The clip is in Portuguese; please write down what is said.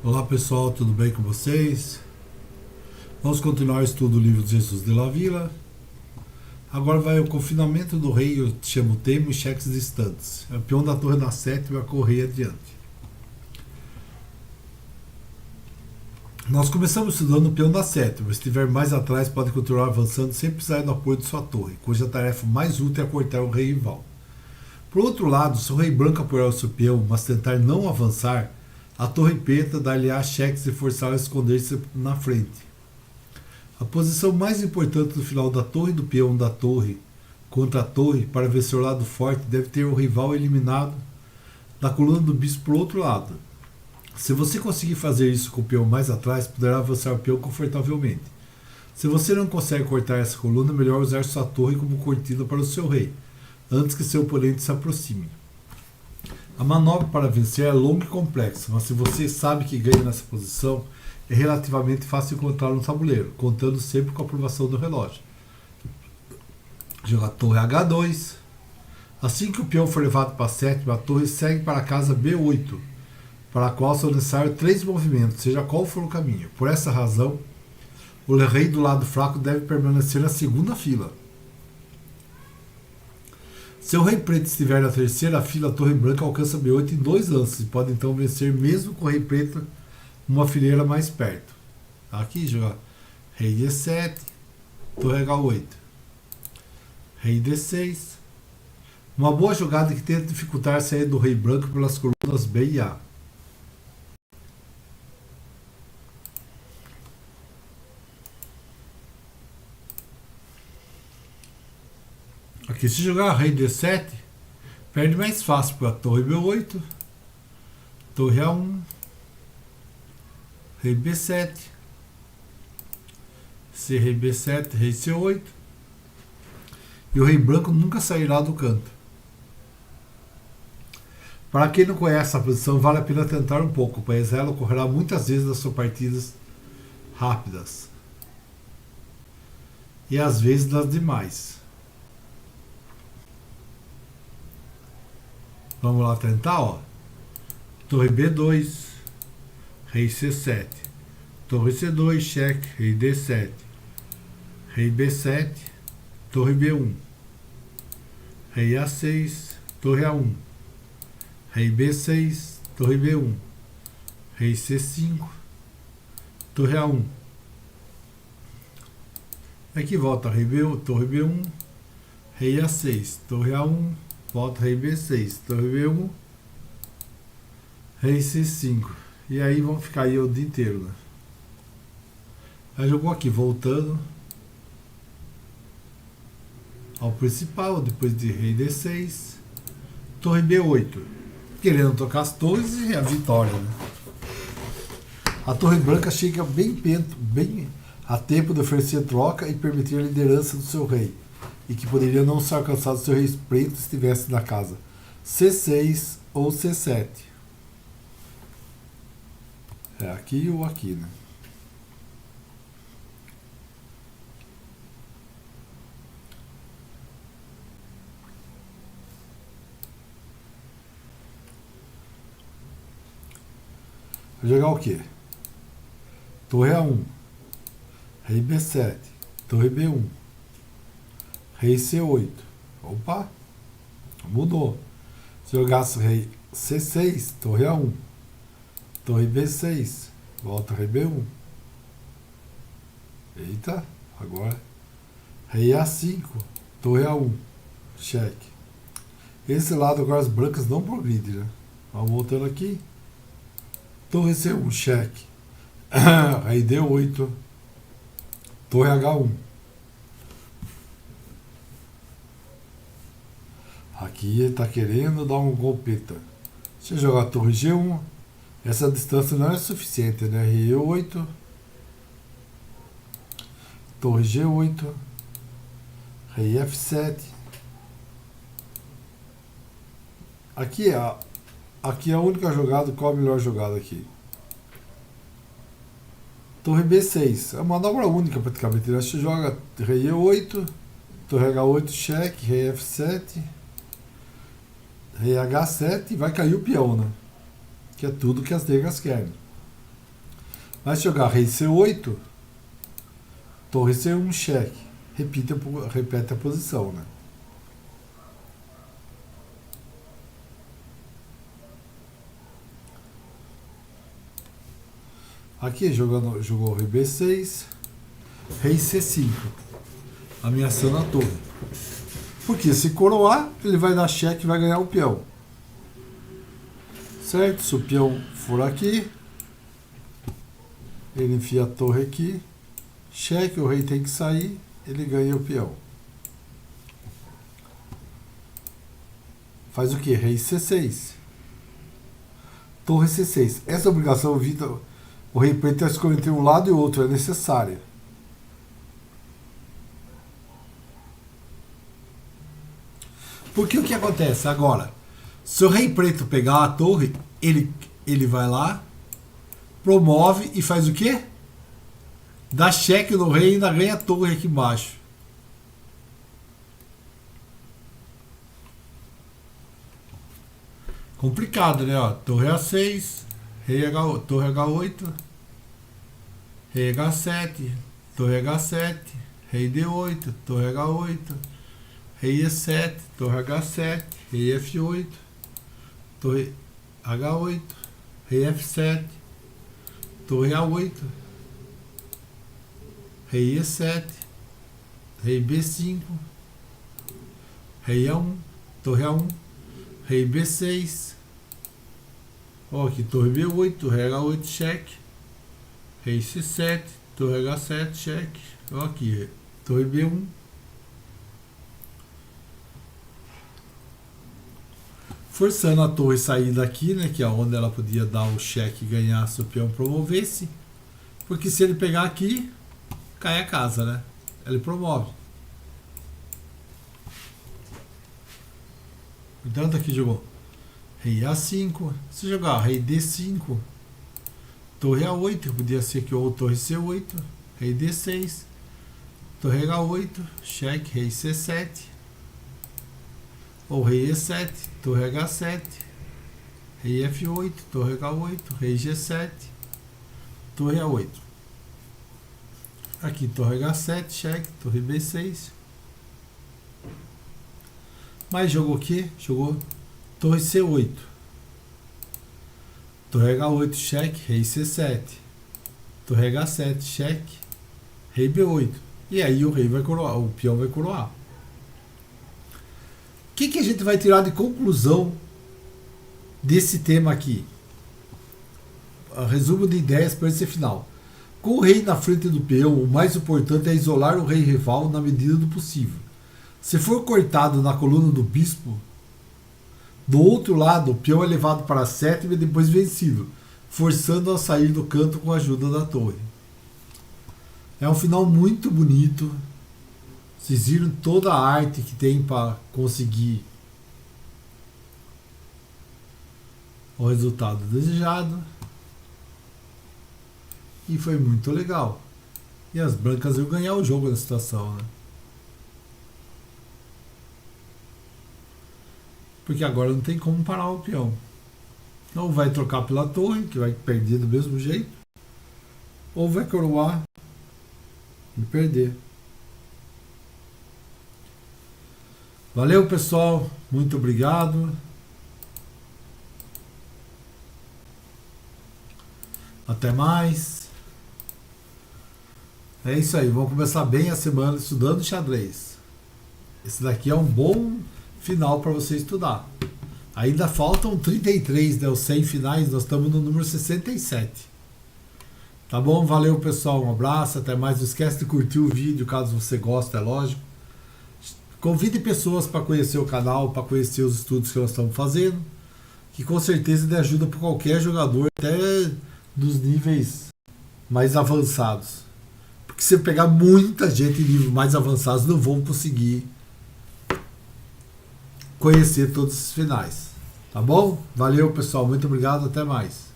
Olá pessoal, tudo bem com vocês? Vamos continuar o estudo do livro de Jesus de la Villa. Agora vai o confinamento do rei, eu chamo Temo e cheques distantes. É o peão da torre na 7 vai correr adiante. Nós começamos estudando o peão da 7, mas se estiver mais atrás pode continuar avançando sem precisar do apoio de sua torre, cuja tarefa mais útil é cortar o rei rival. Por outro lado, se o rei branco apoiar o seu peão, mas tentar não avançar, a torre preta dar-lhe-á cheques e forçá-lo a esconder-se na frente. A posição mais importante no final da torre do peão da torre contra a torre para vencer o lado forte deve ter o rival eliminado da coluna do bispo por outro lado. Se você conseguir fazer isso com o peão mais atrás, poderá avançar o peão confortavelmente. Se você não consegue cortar essa coluna, é melhor usar sua torre como cortina para o seu rei, antes que seu oponente se aproxime. A manobra para vencer é longa e complexa, mas se você sabe que ganha nessa posição, é relativamente fácil encontrá-lo no tabuleiro, contando sempre com a aprovação do relógio. Joga a torre H2. Assim que o peão for levado para a sétima, a torre segue para a casa B8, para a qual são necessários 3 movimentos, seja qual for o caminho. Por essa razão, o rei do lado fraco deve permanecer na segunda fila. Se o rei preto estiver na terceira fila, a torre branca alcança B8 em 2 lances e pode então vencer mesmo com o rei preto numa fileira mais perto. Aqui joga rei D7, torre H8, rei D6. Uma boa jogada que tenta dificultar a saída do rei branco pelas colunas B e A. Aqui, se jogar rei D7, perde mais fácil para a torre B8, torre A1, rei B7, se rei B7, rei C8, e o rei branco nunca sairá do canto. Para quem não conhece a posição, vale a pena tentar um pouco, pois ela ocorrerá muitas vezes nas suas partidas rápidas, e às vezes nas demais. Vamos lá tentar, ó. Torre B2, rei C7, torre C2, cheque, rei D7, rei B7, torre B1, rei A6, torre A1, rei B6, torre B1, rei C5, torre A1. Aqui volta rei B1, torre B1, rei A6, torre A1, volta rei B6, torre B1, rei C5. E aí vão ficar aí o dia inteiro, né? Aí jogou aqui, voltando ao principal, depois de rei D6, torre B8, querendo tocar as torres e a vitória, né? A torre branca chega bem a tempo de oferecer troca e permitir a liderança do seu rei, e que poderia não ser alcançado se o rei preto estivesse na casa C6 ou C7. É aqui ou aqui, né? Vou jogar o quê? Torre A1, rei B7, torre B1, rei C8. Opa! Mudou. Se eu jogasse rei C6, torre A1, torre B6, volta rei B1. Eita, agora rei A5, torre A1, cheque. Esse lado agora as brancas não progridem, né? Vamos voltando aqui. Torre C1, cheque. Rei D8, torre H1. Aqui ele está querendo dar um golpeta. Se eu jogar a torre G1, essa distância não é suficiente, né? Rei E8, torre G8, rei F7. Aqui é a única jogada. Qual a melhor jogada aqui? Torre B6. É uma manobra única praticamente. Você joga rei E8, torre H8, cheque, rei F7, rei H7 e vai cair o peão, né? Que é tudo que as negras querem. Vai jogar rei C8, torre C1, cheque. Repete a posição, né? Aqui jogou rei B6, rei C5, ameaçando a torre. Porque se coroar, ele vai dar cheque e vai ganhar o peão. Certo? Se o peão for aqui, ele enfia a torre aqui, cheque, o rei tem que sair, ele ganha o peão. Faz o que? Rei C6. Torre C6. Essa obrigação evita o rei preto está escolhendo entre um lado e outro, é necessária. Porque o que acontece agora? Se o rei preto pegar a torre, ele vai lá, promove e faz o quê? Dá cheque no rei e ainda ganha a torre aqui embaixo. Complicado, né? Ó, torre A6, rei H8, torre H8, rei H7, torre H7, rei D8, torre H8, rei E7, torre H7, rei F8, torre H8, rei F7, torre A8, rei E7, rei B5, rei A1, torre A1, rei B6, ó, aqui torre B8, rei H8, cheque, rei C7, torre H7, cheque, ó, aqui torre B1, forçando a torre sair daqui, né, que é onde ela podia dar o cheque e ganhar se o peão promovesse, porque se ele pegar aqui, cai a casa, né? Ele promove. Portanto, aqui jogou rei A5. Se jogar rei D5, torre A8, podia ser aqui ou torre C8, rei D6, torre H8, cheque, rei C7, ou rei E7, torre H7, rei F8, torre H8, rei G7, torre A8. Aqui torre H7, cheque, torre B6. Mas jogou o quê? Jogou torre C8, torre H8, cheque, rei C7, torre H7, cheque, rei B8. E aí o rei vai coroar, o peão vai coroar. O que a gente vai tirar de conclusão desse tema aqui? Resumo de ideias para esse final. Com o rei na frente do peão, o mais importante é isolar o rei rival na medida do possível. Se for cortado na coluna do bispo, do outro lado, o peão é levado para a sétima e depois vencido, forçando a sair do canto com a ajuda da torre. É um final muito bonito. Vocês viram toda a arte que tem para conseguir o resultado desejado. E foi muito legal. E as brancas iam ganhar o jogo na situação, né? Porque agora não tem como parar o peão. Ou vai trocar pela torre, que vai perder do mesmo jeito, ou vai coroar e perder. Valeu, pessoal. Muito obrigado. Até mais. É isso aí. Vamos começar bem a semana estudando xadrez. Esse daqui é um bom final para você estudar. Ainda faltam 33, né? Os 100 finais. Nós estamos no número 67. Tá bom? Valeu, pessoal. Um abraço. Até mais. Não esquece de curtir o vídeo, caso você goste, é lógico. Convide pessoas para conhecer o canal, para conhecer os estudos que nós estamos fazendo, que com certeza dê ajuda para qualquer jogador, até dos níveis mais avançados. Porque se pegar muita gente em níveis mais avançados, não vão conseguir conhecer todos os finais. Tá bom? Valeu, pessoal. Muito obrigado. Até mais.